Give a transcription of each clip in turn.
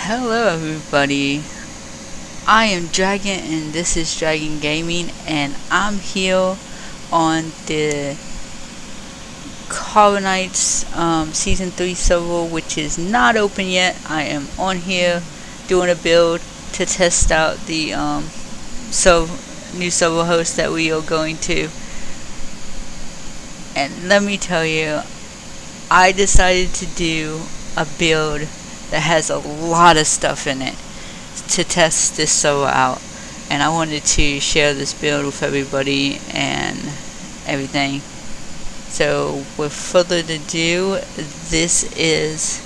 Hello everybody, I am Dragon and this is Dragon Gaming, and I'm here on the Carbonites Season 3 server, which is not open yet. I am on here doing a build to test out the new server host that we are going to. And let me tell you, I decided to do a build that has a lot of stuff in it to test this server out, and I wanted to share this build with everybody and everything. So with further ado, this is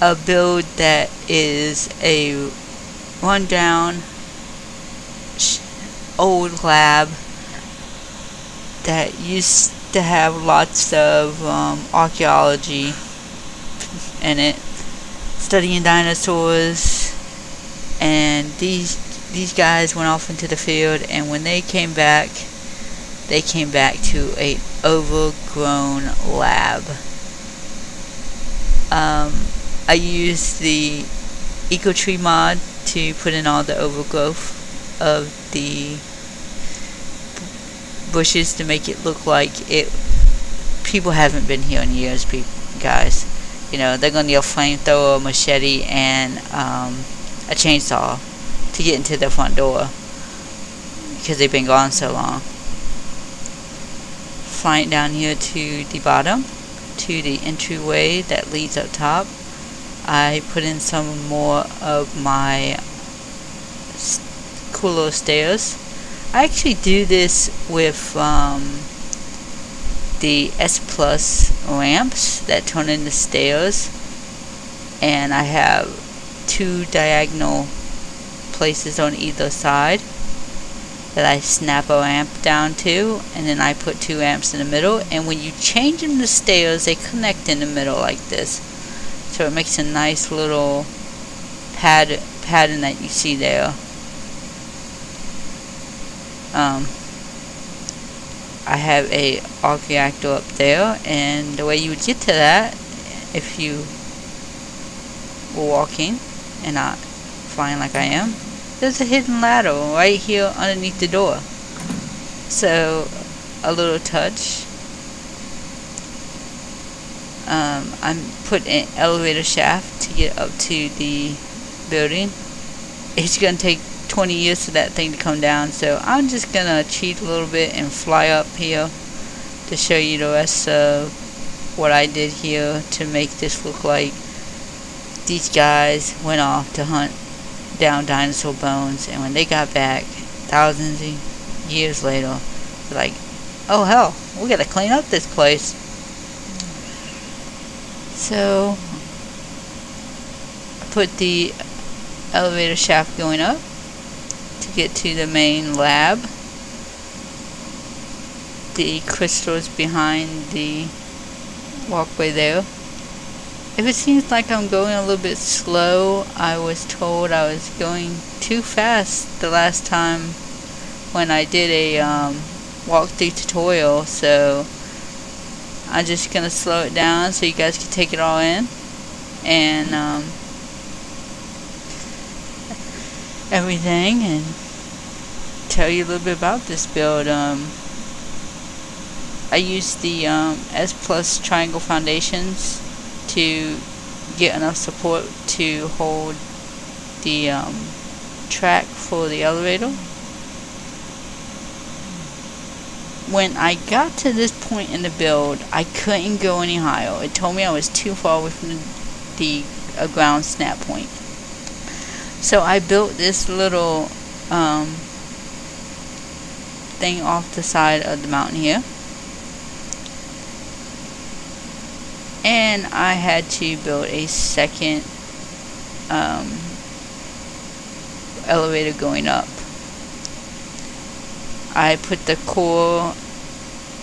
a build that is a rundown old lab that used to have lots of archaeology in it, studying dinosaurs, and these guys went off into the field, and when they came back to a overgrown lab. I used the eco tree mod to put in all the overgrowth of the bushes to make it look like people haven't been here in years, guys. You know, they're gonna need a flamethrower, a machete, and a chainsaw to get into the front door because they've been gone so long. Flying down here to the bottom, to the entryway that leads up top, I put in some more of my cool little stairs. I actually do this with the S Plus ramps that turn into stairs, and I have 2 diagonal places on either side that I snap a ramp down to, and then I put 2 ramps in the middle, and when you change them to stairs they connect in the middle like this, so it makes a nice little pattern that you see there. I have a arc reactor up there, and the way you would get to that, if you were walking and not flying like I am, there's a hidden ladder right here underneath the door. So a little touch. I'm putting an elevator shaft to get up to the building. It's gonna take 20 years for that thing to come down, so I'm just gonna cheat a little bit and fly up here to show you the rest of what I did here to make this look like these guys went off to hunt down dinosaur bones, and when they got back thousands of years later, they're like, oh hell, we gotta clean up this place. So I put the elevator shaft going up to get to the main lab. The crystals behind the walkway there. If it seems like I'm going a little bit slow, I was told I was going too fast the last time when I did a walkthrough tutorial, so I'm just gonna slow it down so you guys can take it all in, and everything, and tell you a little bit about this build. I used the S Plus triangle foundations to get enough support to hold the track for the elevator. When I got to this point in the build, I couldn't go any higher. It told me I was too far away from the ground snap point. So I built this little thing off the side of the mountain here, and I had to build a second elevator going up. I put the core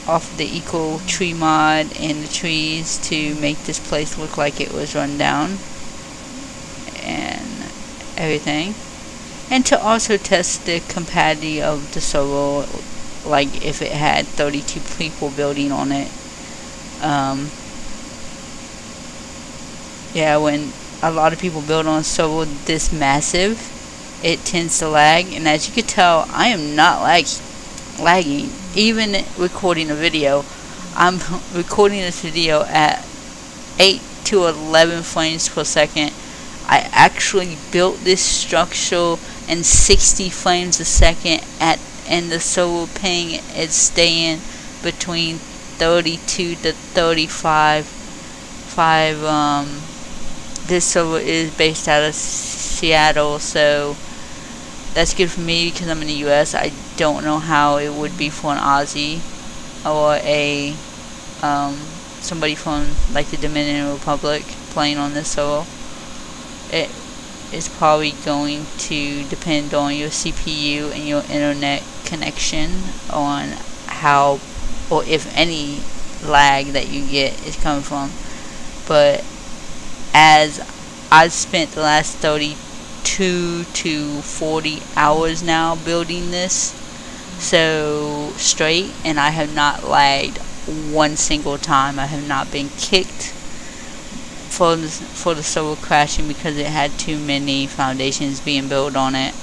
off the eco tree mod in the trees to make this place look like it was run down and everything, and to also test the compatibility of the server, like if it had 32 people building on it. Yeah, when a lot of people build on a server this massive, it tends to lag, and as you can tell, I am not lagging. Even recording a video, I'm recording this video at 8 to 11 frames per second. I actually built this structure in 60 frames a second and the server ping is staying between 32 to 35. This server is based out of Seattle, so that's good for me because I'm in the US. I don't know how it would be for an Aussie or a somebody from like the Dominican Republic playing on this server. It is probably going to depend on your CPU and your internet connection on how or if any lag that you get is coming from. But as I've spent the last 32 to 40 hours now building this so straight, and I have not lagged one single time. I have not been kicked for the server crashing because it had too many foundations being built on it.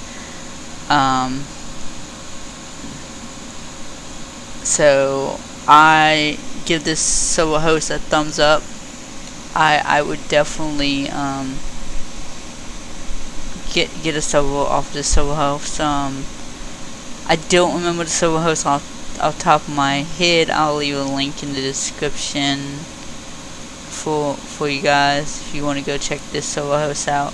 So I give this server host a thumbs up. I would definitely get a server off the server host. I don't remember the server host off the top of my head. I'll leave a link in the description for you guys if you want to go check this server host out.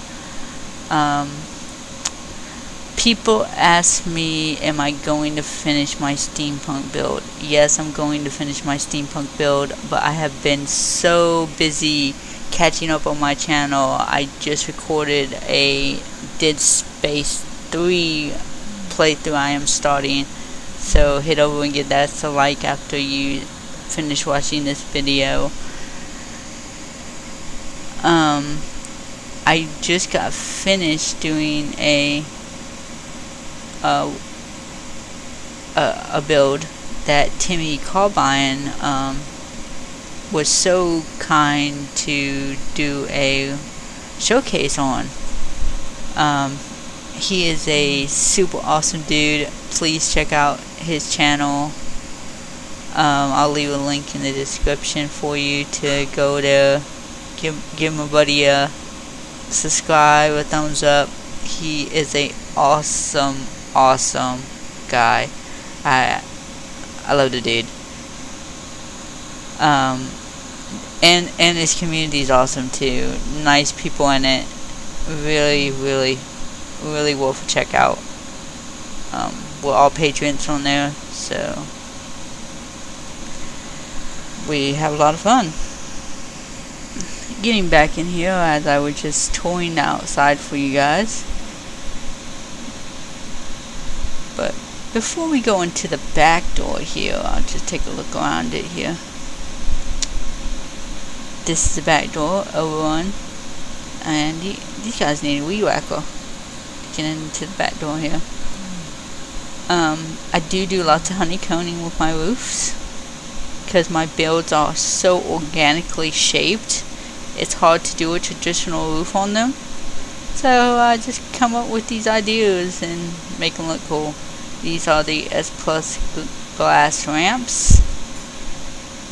People ask me, am I going to finish my steampunk build? Yes, I'm going to finish my steampunk build, but I have been so busy catching up on my channel. I just recorded a Dead Space 3 playthrough I am starting, so head over and give that a like after you finish watching this video. I just got finished doing a build that Timmy Carbine was so kind to do a showcase on. He is a super awesome dude. Please check out his channel. I'll leave a link in the description for you to go there. Give my buddy a subscribe, a thumbs up. He is a awesome guy. I love the dude. And his community is awesome too. Nice people in it. Really worth a check out. We're all patrons on there, so we have a lot of fun. Getting back in here as I was just touring outside for you guys. But before we go into the back door here, I'll just take a look around it here. This is the back door over on, and these guys need a weed whacker to get into the back door here. I do lots of honeycombing with my roofs because my builds are so organically shaped. It's hard to do a traditional roof on them, so I just come up with these ideas and make them look cool. These are the S Plus glass ramps,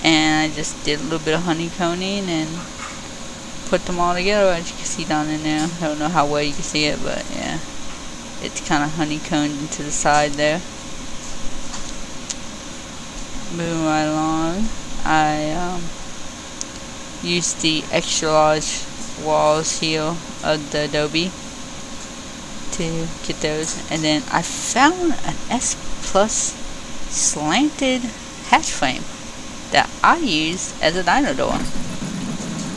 and I just did a little bit of honeycombing and put them all together, as you can see down in there. I don't know how well you can see it, but yeah, it's kind of honeycombed into the side there. Moving right along, I used the extra large walls here of the adobe to get those, and then I found an S Plus slanted hatch frame that I used as a dino door.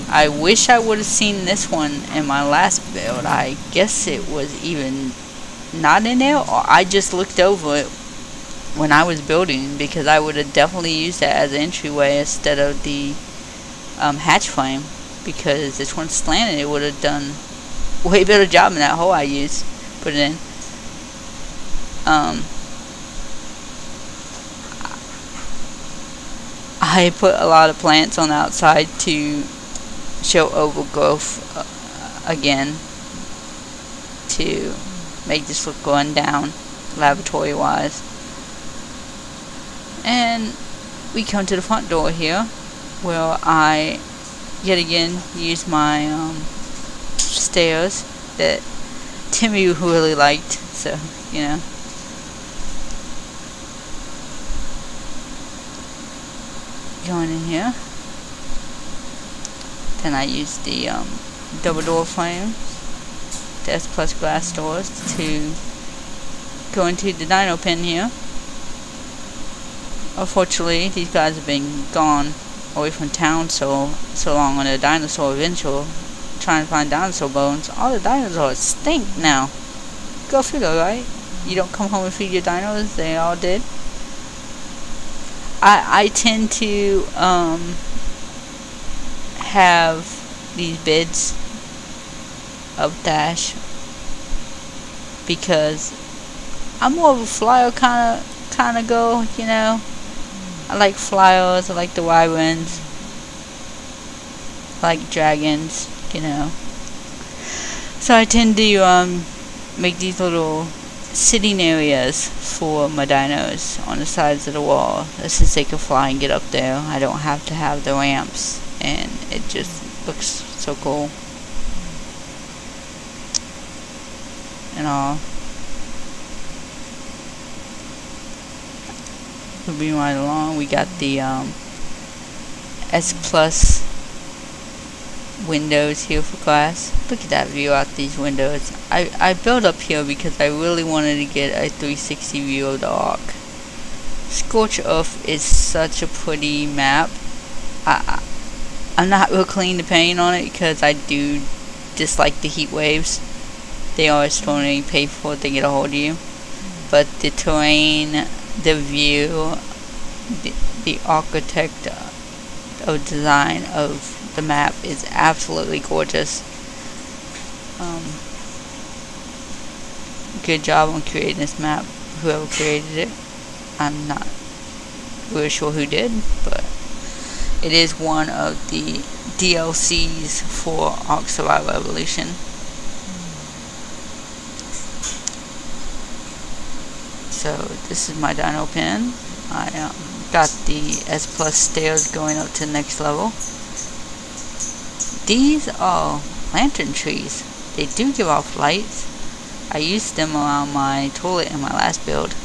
I wish I would have seen this one in my last build. I guess it was even not in there, or I just looked over it when I was building, because I would have definitely used that as an entryway instead of the hatch frame, because this one's slanted. It would have done way better job than that hole I used. Put it in. I put a lot of plants on the outside to show overgrowth again to make this look going down laboratory wise. And we come to the front door here, where I yet again use my stairs that Timmy really liked, so you know. Going in here, then I use the double door frames, the S Plus glass doors, to go into the dino pen here. Unfortunately, these guys have been gone away from town so long on a dinosaur adventure, trying to find dinosaur bones. All the dinosaurs stink now. Go figure, right? You don't come home and feed your dinos, they all dead. I tend to have these beds of dash because I'm more of a flyer kind of girl, you know. I like flyers, I like the wyverns, I like dragons, you know. So I tend to make these little sitting areas for my dinos on the sides of the wall, since they can fly and get up there. I don't have to have the ramps, and it just looks so cool and all. Moving right along, we got the S Plus windows here for glass. Look at that view out these windows. I built up here because I really wanted to get a 360 view of the ARK. Scorched Earth is such a pretty map. I'm not real clean to paint on it because I do dislike the heat waves. They are extremely painful to get a hold of you. But the terrain, the view, the architect of design of the map is absolutely gorgeous. Good job on creating this map, whoever created it. I'm not really sure who did, but it is one of the DLCs for ARK Survival Evolution. So this is my dino pen. I got the S Plus stairs going up to the next level. These are lantern trees. They do give off lights. I used them around my toilet in my last build.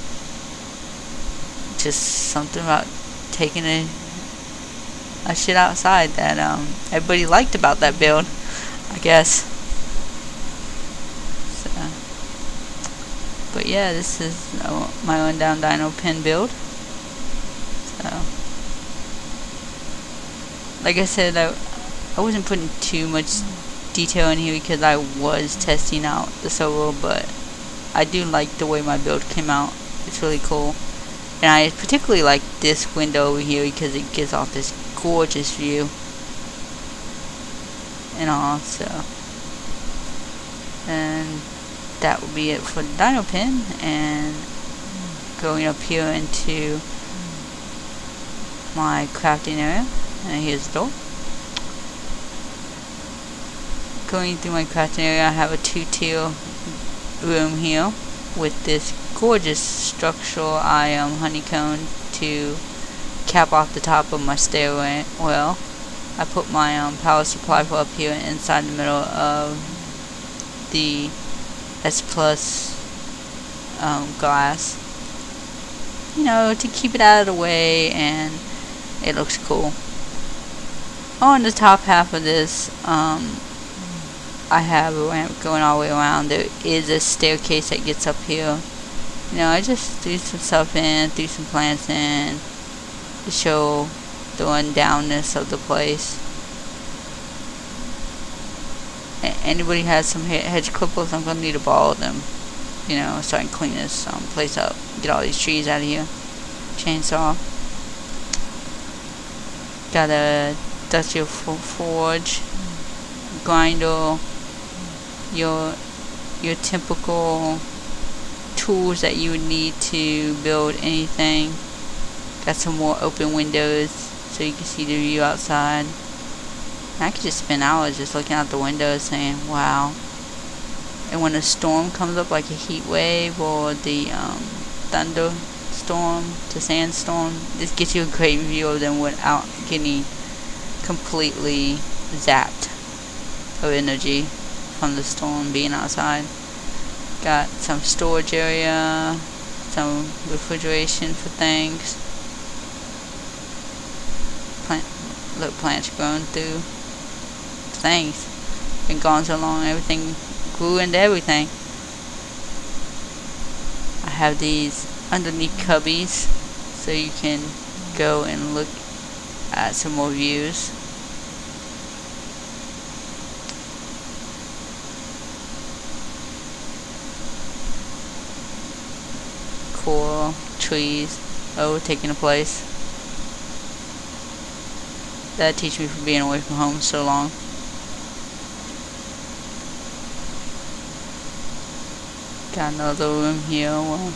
Just something about taking a shit outside that everybody liked about that build, I guess. So, but yeah, this is my rundown dino pen build. So, like I said, I wasn't putting too much detail in here because I was testing out the server, but I do like the way my build came out. It's really cool. And I particularly like this window over here because it gives off this gorgeous view and all. So, and that will be it for the dino pen. And going up here into my crafting area, and here's the door. Going through my crafting area, I have a 2-tier room here with this gorgeous structural honeycomb to cap off the top of my stairwell. I put my power supply for up here inside the middle of the S Plus glass, you know, to keep it out of the way, and it looks cool. On the top half of this, I have a ramp going all the way around. There is a staircase that gets up here. You know, I just threw some stuff in, threw some plants in to show the rundownness of the place. Anybody has some hedge clippers, I'm going to need to borrow them. You know, so I can clean this place up. Get all these trees out of here. Chainsaw. Got a industrial forge. Grinder. Your typical tools that you would need to build anything. Got some more open windows so you can see the view outside. I could just spend hours just looking out the window saying, wow. And when a storm comes up, like a heat wave or the thunderstorm, the sandstorm, this gets you a great view of them without getting completely zapped of energy from the storm being outside. Got some storage area, some refrigeration for things. Little plants growing through things. Been gone so long, everything grew into everything. I have these underneath cubbies so you can go and look at some more views. Cool trees overtaking the place. That teaches me for being away from home so long. Got another room here. Well,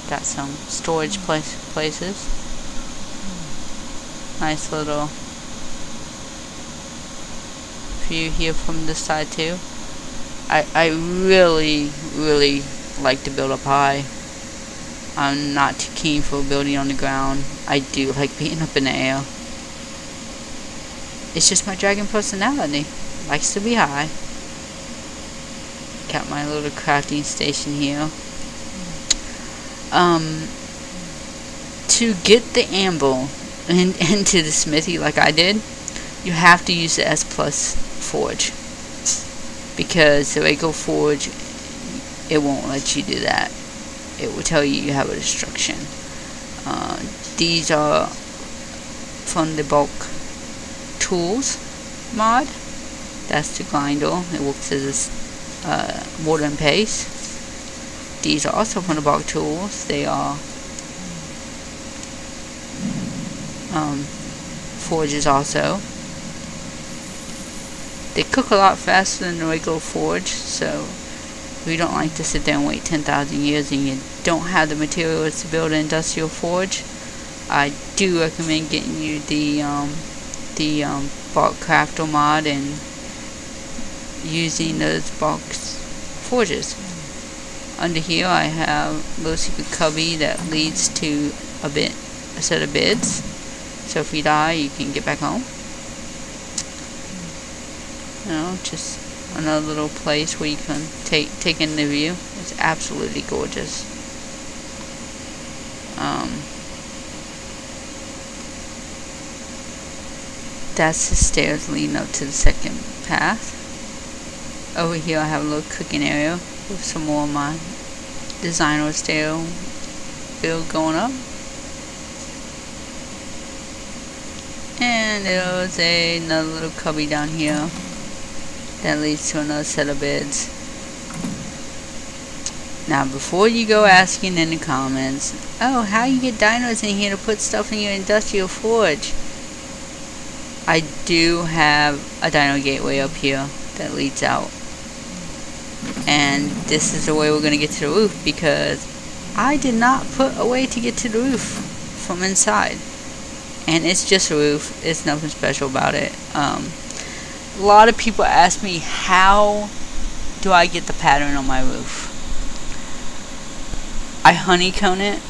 got some storage places. Nice little view here from this side too. I really like to build up high. I'm not too keen for building on the ground. I do like being up in the air. It's just my dragon personality. Likes to be high. Got my little crafting station here. To get the amber into the smithy like I did, you have to use the S Plus forge. Because the regular forge, it won't let you do that. It will tell you have a destruction. These are from the bulk tools mod. That's the grinder. It works as a mortar and paste. These are also from the bulk tools. They are forges also. They cook a lot faster than the regular forge, so if you don't like to sit there and wait 10,000 years and you don't have the materials to build an industrial forge, I do recommend getting you the bulk crafter mod and using those bulk forges. Under here I have a little secret cubby that leads to a set of beds, so if you die you can get back home. You know, just another little place where you can take in the view. It's absolutely gorgeous. That's the stairs leading up to the second path. Over here I have a little cooking area with some more of my designer style build going up. And there's another little cubby down here that leads to another set of beds. Now before you go asking in the comments, oh, how you get dinos in here to put stuff in your industrial forge? I do have a dino gateway up here that leads out. And this is the way we're going to get to the roof, because I did not put a way to get to the roof from inside. And it's just a roof. It's nothing special about it. A lot of people ask me, how do I get the pattern on my roof? I honeycomb it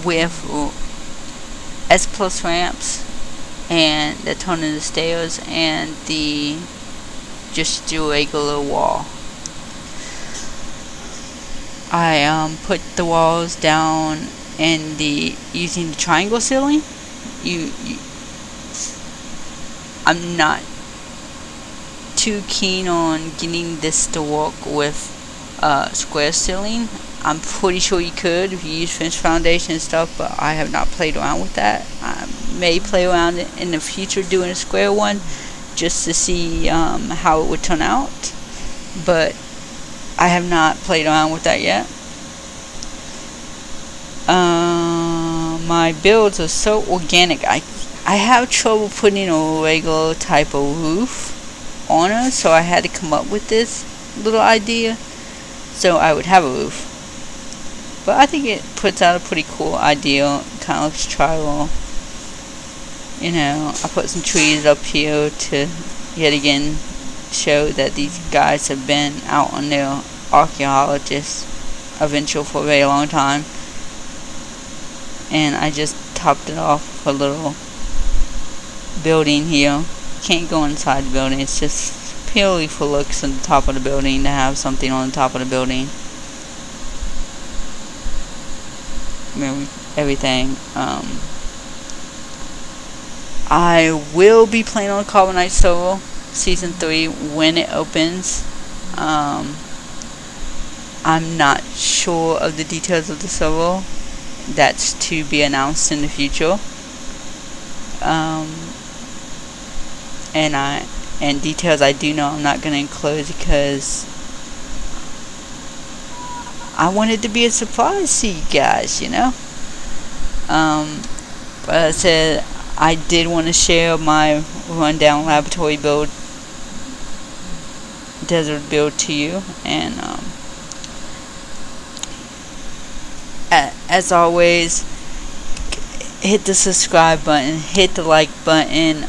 with S Plus ramps and the turn of the stairs and the just do a regular wall. I put the walls down in using the triangle ceiling. I'm not too keen on getting this to work with square ceiling. I'm pretty sure you could if you use finished foundation and stuff, but I have not played around with that. I may play around in the future doing a square one just to see how it would turn out, but I have not played around with that yet. My builds are so organic. I have trouble putting a regular type of roof on it, so I had to come up with this little idea so I would have a roof. But I think it puts out a pretty cool idea. Kind of looks tribal. you know, I put some trees up here to yet again show that these guys have been out on their archaeologist adventure for a very long time. And I just topped it off with a little building here. Can't go inside the building, it's just purely for looks on the top of the building, to have something on the top of the building. Everything. I will be playing on Carbonite server Season 3 when it opens. I'm not sure of the details of the server. That's to be announced in the future. And details I do know I'm not going to enclose because I want it to be a surprise to you guys, you know. But I said I did want to share my rundown laboratory build, desert build to you, and as always, hit the subscribe button, hit the like button,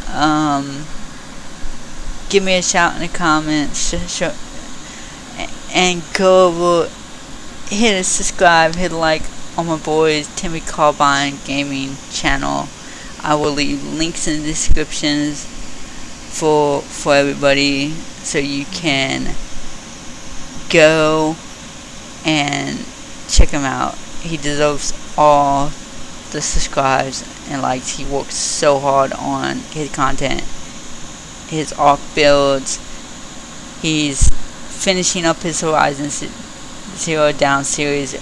give me a shout in the comments, and go over, hit a subscribe, hit a like on my boys Timmy Carbine Gaming channel. I will leave links in the descriptions for everybody, so you can go and check him out. He deserves all the subscribes and likes. He works so hard on his content, his ARK builds. He's finishing up his Horizon Zero Dawn series.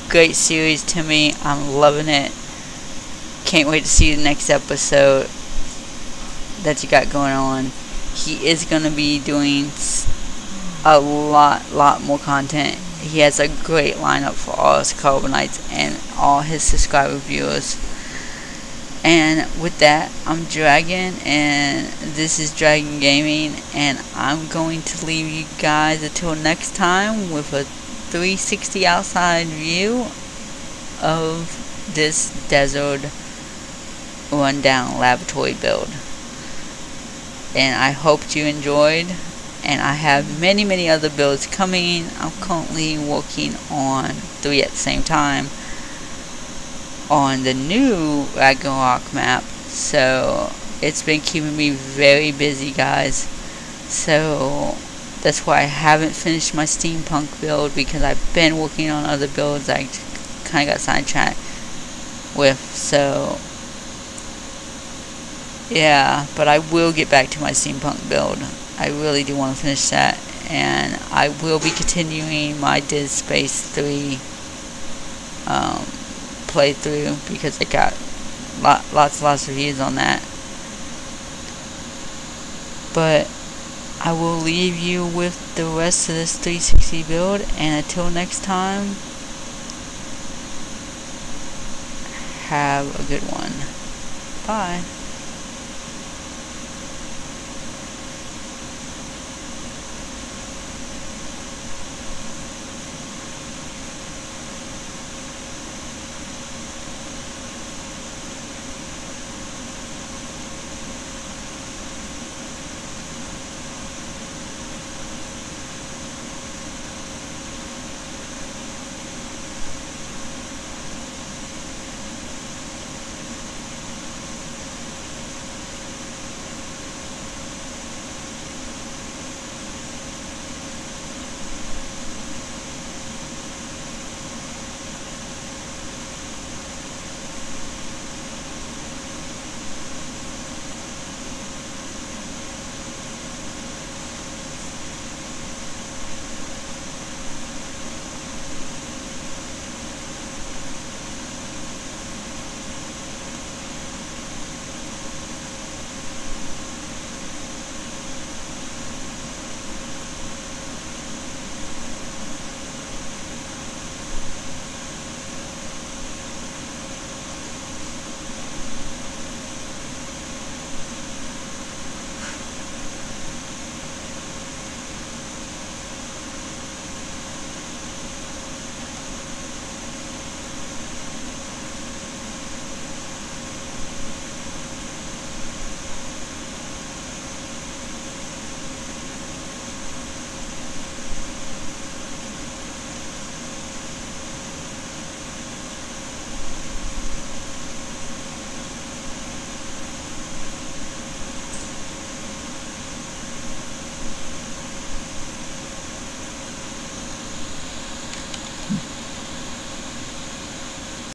Great series to me. I'm loving it. Can't wait to see the next episode that you got going on. He is going to be doing a lot more content. He has a great lineup for all his Carbonites and all his subscriber viewers. And with that, I'm Dragon, and this is Dragon Gaming, and I'm going to leave you guys until next time with a 360 outside view of this desert rundown laboratory build. And I hope you enjoyed, and I have many other builds coming. I'm currently working on 3 at the same time on the new Ragnarok map, so it's been keeping me very busy, guys. So that's why I haven't finished my steampunk build, because I've been working on other builds I kind of got sidetracked with. So yeah, but I will get back to my steampunk build. I really do want to finish that, and I will be continuing my Dead Space 3 playthrough, because I got lots of views on that. But I will leave you with the rest of this 360 build, and until next time, have a good one. Bye.